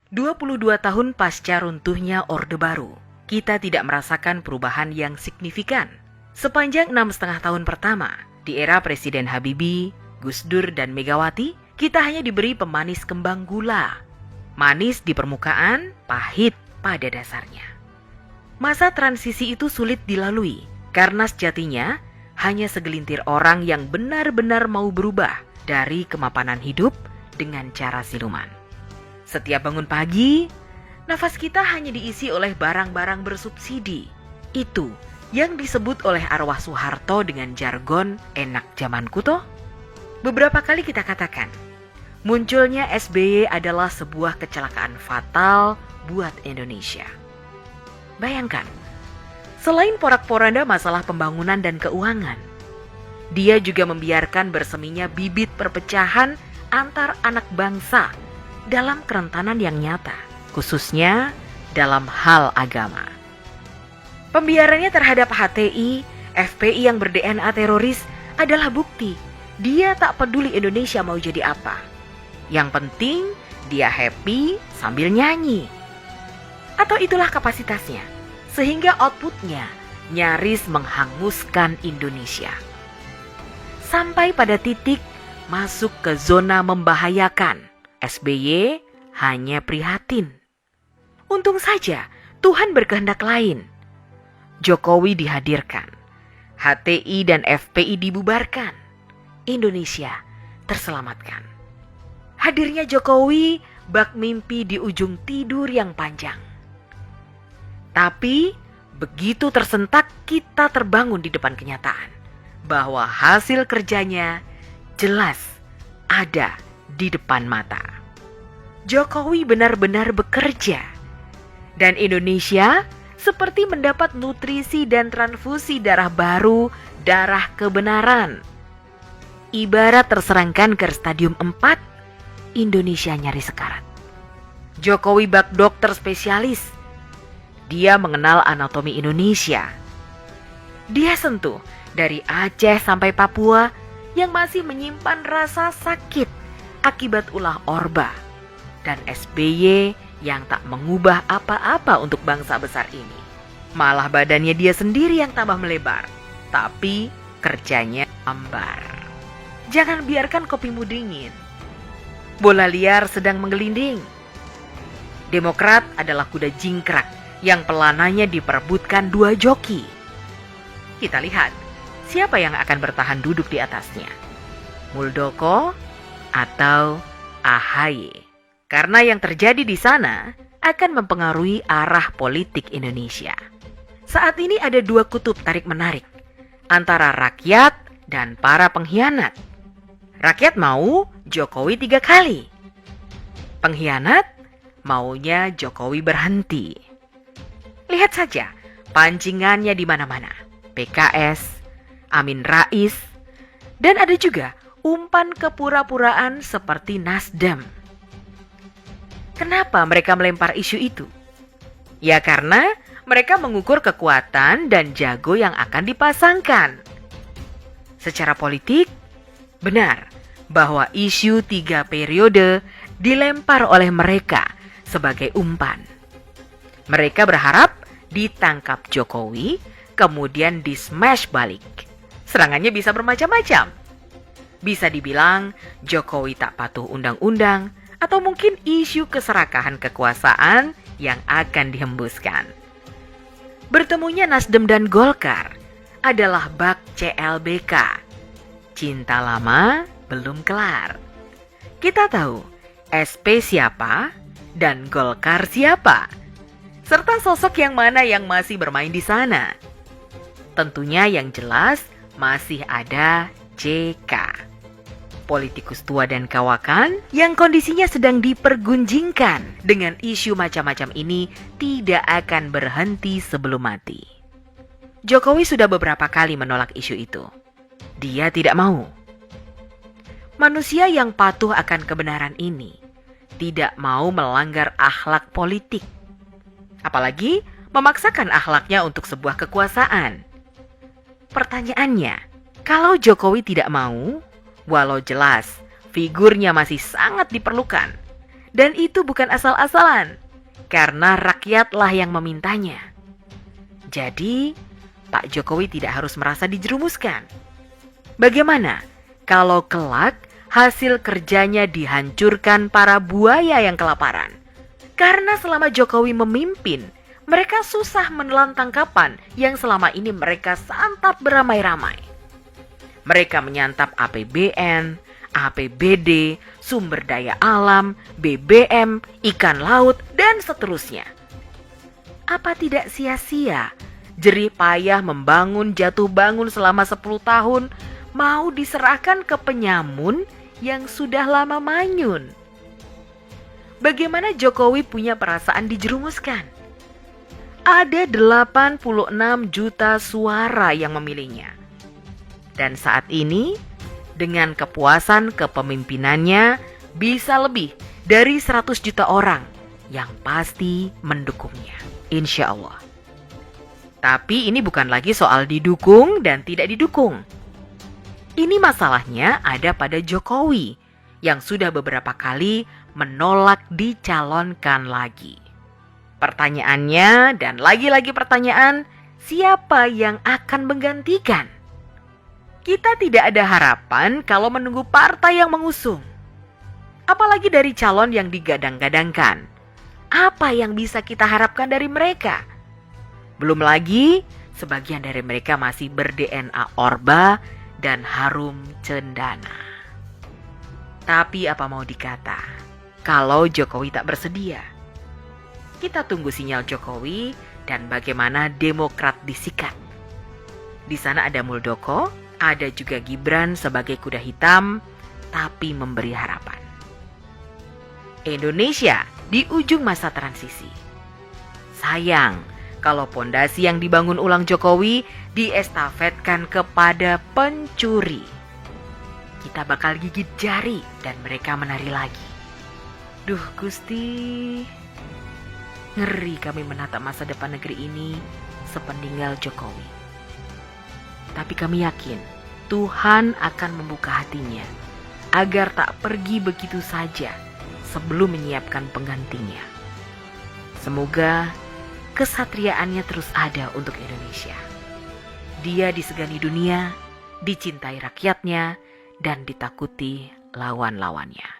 22 tahun pasca runtuhnya Orde Baru, kita tidak merasakan perubahan yang signifikan. Sepanjang 6,5 tahun pertama, di era Presiden Habibie, Gus Dur, dan Megawati, kita hanya diberi pemanis kembang gula. Manis di permukaan, pahit pada dasarnya. Masa transisi itu sulit dilalui, karena sejatinya hanya segelintir orang yang benar-benar mau berubah dari kemapanan hidup dengan cara siluman. Setiap bangun pagi, nafas kita hanya diisi oleh barang-barang bersubsidi. Itu yang disebut oleh arwah Soeharto dengan jargon enak zamanku toh. Beberapa kali kita katakan, munculnya SBY adalah sebuah kecelakaan fatal buat Indonesia. Bayangkan, selain porak-poranda masalah pembangunan dan keuangan, dia juga membiarkan berseminya bibit perpecahan antar anak bangsa dalam kerentanan yang nyata, khususnya dalam hal agama. Pembiarannya terhadap HTI, FPI yang ber-DNA teroris adalah bukti dia tak peduli Indonesia mau jadi apa. Yang penting dia happy sambil nyanyi. Atau itulah kapasitasnya, sehingga outputnya nyaris menghanguskan Indonesia. Sampai pada titik masuk ke zona membahayakan, SBY hanya prihatin. Untung saja Tuhan berkehendak lain. Jokowi dihadirkan, HTI dan FPI dibubarkan, Indonesia terselamatkan. Hadirnya Jokowi bak mimpi di ujung tidur yang panjang. Tapi begitu tersentak kita terbangun di depan kenyataan bahwa hasil kerjanya jelas ada di depan mata. Jokowi benar-benar bekerja dan Indonesia seperti mendapat nutrisi dan transfusi darah baru, darah kebenaran. Ibarat terserang kanker stadium 4, Indonesia nyaris sekarat. Jokowi bak dokter spesialis. Dia mengenal anatomi Indonesia. Dia sentuh dari Aceh sampai Papua yang masih menyimpan rasa sakit akibat ulah Orba. Dan SBY yang tak mengubah apa-apa untuk bangsa besar ini. Malah badannya dia sendiri yang tambah melebar, tapi kerjanya ambar. Jangan biarkan kopimu dingin. Bola liar sedang menggelinding. Demokrat adalah kuda jingkrak yang pelananya diperebutkan 2 joki. Kita lihat siapa yang akan bertahan duduk di atasnya, Muldoko atau AHY. Karena yang terjadi di sana akan mempengaruhi arah politik Indonesia. Saat ini ada 2 kutub tarik-menarik antara rakyat dan para pengkhianat. Rakyat mau Jokowi 3 kali. Pengkhianat maunya Jokowi berhenti. Lihat saja pancingannya di mana-mana. PKS, Amin Rais, dan ada juga umpan kepura-puraan seperti Nasdem. Kenapa mereka melempar isu itu? Ya karena mereka mengukur kekuatan dan jago yang akan dipasangkan. Secara politik, benar bahwa isu 3 periode dilempar oleh mereka sebagai umpan. Mereka berharap ditangkap Jokowi, kemudian di-smash balik. Serangannya bisa bermacam-macam. Bisa dibilang Jokowi tak patuh undang-undang, atau mungkin isu keserakahan kekuasaan yang akan dihembuskan. Bertemunya Nasdem dan Golkar adalah bak CLBK. Cinta lama belum kelar. Kita tahu SP siapa dan Golkar siapa, serta sosok yang mana yang masih bermain di sana. Tentunya yang jelas masih ada JK. Politikus tua dan kawakan yang kondisinya sedang dipergunjingkan dengan isu macam-macam ini tidak akan berhenti sebelum mati. Jokowi sudah beberapa kali menolak isu itu. Dia tidak mau. Manusia yang patuh akan kebenaran ini tidak mau melanggar akhlak politik. Apalagi memaksakan akhlaknya untuk sebuah kekuasaan. Pertanyaannya, kalau Jokowi tidak mau, walau jelas figurnya masih sangat diperlukan Dan itu bukan asal-asalan, karena rakyatlah yang memintanya. Jadi, Pak Jokowi tidak harus merasa dijerumuskan. Bagaimana kalau kelak hasil kerjanya dihancurkan para buaya yang kelaparan? Karena selama Jokowi memimpin, mereka susah menelan tangkapan yang selama ini mereka santap beramai-ramai. Mereka menyantap APBN, APBD, sumber daya alam, BBM, ikan laut, dan seterusnya. Apa tidak sia-sia jerih payah membangun jatuh bangun selama 10 tahun mau diserahkan ke penyamun yang sudah lama manyun? Bagaimana Jokowi punya perasaan dijerumuskan? Ada 86 juta suara yang memilihnya. Dan saat ini, dengan kepuasan kepemimpinannya, bisa lebih dari 100 juta orang yang pasti mendukungnya, insya Allah. Tapi ini bukan lagi soal didukung dan tidak didukung. Ini masalahnya ada pada Jokowi yang sudah beberapa kali menolak dicalonkan lagi. Pertanyaannya dan lagi-lagi pertanyaan, siapa yang akan menggantikan? Kita tidak ada harapan kalau menunggu partai yang mengusung. Apalagi dari calon yang digadang-gadangkan. Apa yang bisa kita harapkan dari mereka? Belum lagi, sebagian dari mereka masih ber-DNA Orba dan harum cendana. Tapi apa mau dikata, kalau Jokowi tak bersedia? Kita tunggu sinyal Jokowi dan bagaimana Demokrat disikat. Di sana ada Muldoko, ada juga Gibran sebagai kuda hitam, tapi memberi harapan. Indonesia di ujung masa transisi. Sayang kalau pondasi yang dibangun ulang Jokowi diestafetkan kepada pencuri. Kita bakal gigit jari dan mereka menari lagi. Duh Gusti, ngeri kami menatap masa depan negeri ini sepeninggal Jokowi. Tapi kami yakin Tuhan akan membuka hatinya agar tak pergi begitu saja sebelum menyiapkan penggantinya. Semoga kesatriaannya terus ada untuk Indonesia. Dia disegani dunia, dicintai rakyatnya, dan ditakuti lawan-lawannya.